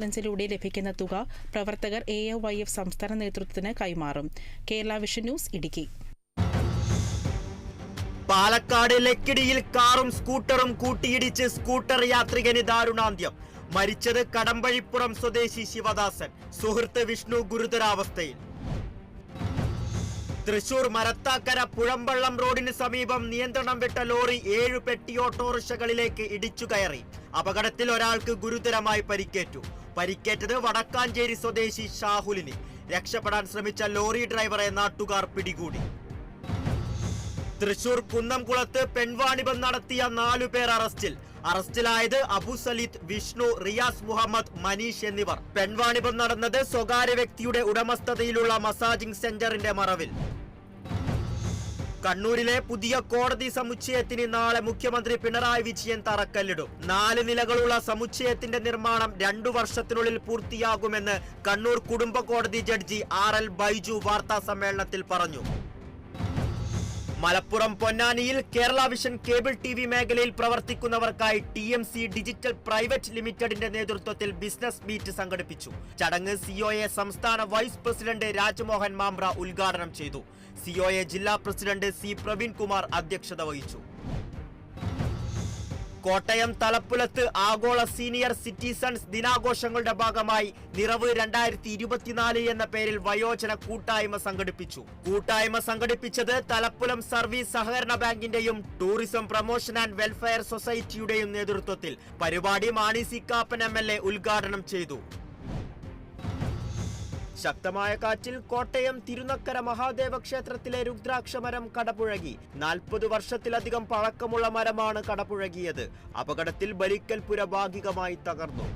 ിലൂടെ ലഭിക്കുന്ന തുക പ്രവർത്തകർ AOYF സംസ്ഥാന നേതൃത്വത്തിന് കൈമാറും. Kerala vision news, Idukki. പാലക്കാട് ലക്കിടിയിൽ കാറും സ്കൂട്ടറും കൂട്ടിയിടിച്ച് സ്കൂട്ടർ യാത്രികന് ദാരുണാന്ത്യം. മരിച്ചത് കടമ്പഴിപ്പുറം സ്വദേശി ശിവദാസൻ. സുഹൃത്ത് വിഷ്ണു ഗുരുതരാവസ്ഥയിൽ. തൃശൂർ മരത്താക്കര പുഴമ്പള്ളം റോഡിന് സമീപം നിയന്ത്രണം വിട്ട ലോറി 7 പെട്ടി ഓട്ടോറിക്ഷകളിലേക്ക് ഇടിച്ചു കയറി. അപകടത്തിൽ ഒരാൾക്ക് ഗുരുതരമായി പരിക്കേറ്റു. പരിക്കേറ്റത് വടക്കാഞ്ചേരി സ്വദേശി ഷാഹുലിന്. രക്ഷപ്പെടാൻ ശ്രമിച്ച ലോറി ഡ്രൈവറെ നാട്ടുകാർ പിടികൂടി. തൃശൂർ കുന്നംകുളത്ത് പെൺവാണിഭം നടത്തിയ 4 പേർ അറസ്റ്റിൽ. അറസ്റ്റിലായത് അബു സലീത്ത്, വിഷ്ണു, റിയാസ് മുഹമ്മദ്, മനീഷ് എന്നിവർ. പെൺവാണിഭം നടന്നത് സ്വകാര്യ വ്യക്തിയുടെ ഉടമസ്ഥതയിലുള്ള മസാജിംഗ് സെന്ററിന്റെ മറവിൽ. കണ്ണൂരിലെ പുതിയ കോടതി സമുച്ചയത്തിന് നാളെ മുഖ്യമന്ത്രി പിണറായി വിജയൻ തറക്കല്ലിടും. 4 നിലകളുള്ള സമുച്ചയത്തിന്റെ നിർമ്മാണം 2 വർഷത്തിനുള്ളിൽ പൂർത്തിയാകുമെന്ന് കണ്ണൂർ കുടുംബ കോടതി ജഡ്ജി RL ബൈജു വാർത്താ സമ്മേളനത്തിൽ പറഞ്ഞു. മലപ്പുറം പൊന്നാനിയിൽ കേരള വിഷൻ കേബിൾ TV മേഖലയിൽ പ്രവർത്തിക്കുന്നവർക്കായി TMC ഡിജിറ്റൽ പ്രൈവറ്റ് ലിമിറ്റഡിന്റെ നേതൃത്വത്തിൽ ബിസിനസ് മീറ്റ് സംഘടിപ്പിച്ചു. ചടങ്ങ് COA സംസ്ഥാന വൈസ് പ്രസിഡന്റ് രാജ്മോഹൻ മാമ്പ്ര ഉദ്ഘാടനം ചെയ്തു. COA ജില്ലാ പ്രസിഡന്റ് C പ്രവീൺ കുമാർ അധ്യക്ഷത വഹിച്ചു. കോട്ടയം തലപ്പുലത്ത് ആഗോള സീനിയർ സിറ്റിസൺസ് ദിനാഘോഷങ്ങളുടെ ഭാഗമായി നിറവ് 2024 എന്ന പേരിൽ വയോജന കൂട്ടായ്മ സംഘടിപ്പിച്ചു. കൂട്ടായ്മ സംഘടിപ്പിച്ചത് തലപ്പുലം സർവീസ് സഹകരണ ബാങ്കിന്റെയും ടൂറിസം പ്രൊമോഷൻ ആൻഡ് വെൽഫെയർ സൊസൈറ്റിയുടെയും നേതൃത്വത്തിൽ. പരിപാടി മാണി സി കാപ്പൻ MLA ഉദ്ഘാടനം ചെയ്തു. ശക്തമായ കാറ്റിൽ കോട്ടയം തിരുനക്കര മഹാദേവ ക്ഷേത്രത്തിലെ രുദ്രാക്ഷമരം കടപുഴകി. 40 വർഷത്തിലധികം പഴക്കമുള്ള മരമാണ് കടപുഴകിയത്. അപകടത്തിൽ ബലിക്കൽപുര ഭാഗികമായി തകർന്നു.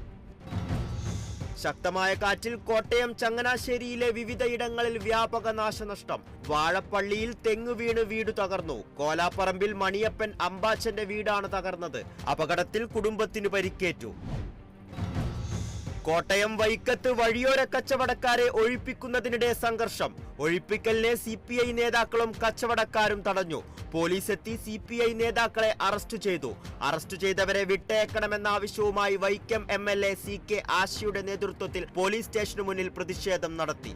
ശക്തമായ കാറ്റിൽ കോട്ടയം ചങ്ങനാശ്ശേരിയിലെ വിവിധയിടങ്ങളിൽ വ്യാപക നാശനഷ്ടം. വാഴപ്പള്ളിയിൽ തെങ്ങ് വീണ് വീട് തകർന്നു. കോലാപ്പറമ്പിൽ മണിയപ്പൻ അമ്പാച്ചന്റെ വീടാണ് തകർന്നത്. അപകടത്തിൽ കുടുംബത്തിന് പരിക്കേറ്റു. കോട്ടയം വൈക്കത്ത് വഴിയോര കച്ചവടക്കാരെ ഒഴിപ്പിക്കുന്നതിനിടെ സംഘർഷം. ഒഴിപ്പിക്കലിനെ CPI നേതാക്കളും കച്ചവടക്കാരും തടഞ്ഞു. പോലീസ് എത്തി CPI നേതാക്കളെ അറസ്റ്റ് ചെയ്തു. അറസ്റ്റ് ചെയ്തവരെ വിട്ടയക്കണമെന്ന ആവശ്യവുമായി വൈക്കം MLA CK ആശയുടെ നേതൃത്വത്തിൽ പോലീസ് സ്റ്റേഷനു മുന്നിൽ പ്രതിഷേധം നടത്തി.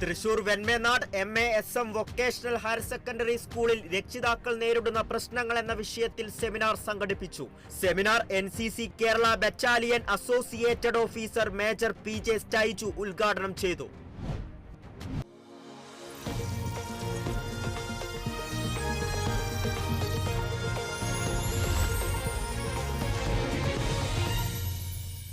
Thrissur Venmenad MASM vocational higher secondary സ്കൂളിൽ രക്ഷിതാക്കൾ നേരിടുന്ന പ്രശ്നങ്ങൾ എന്ന വിഷയത്തിൽ സെമിനാർ സംഘടിപ്പിച്ചു. Seminar NCC Kerala battalion associated officer major PJ Staiju ഉദ്ഘാടനം ചെയ്തു.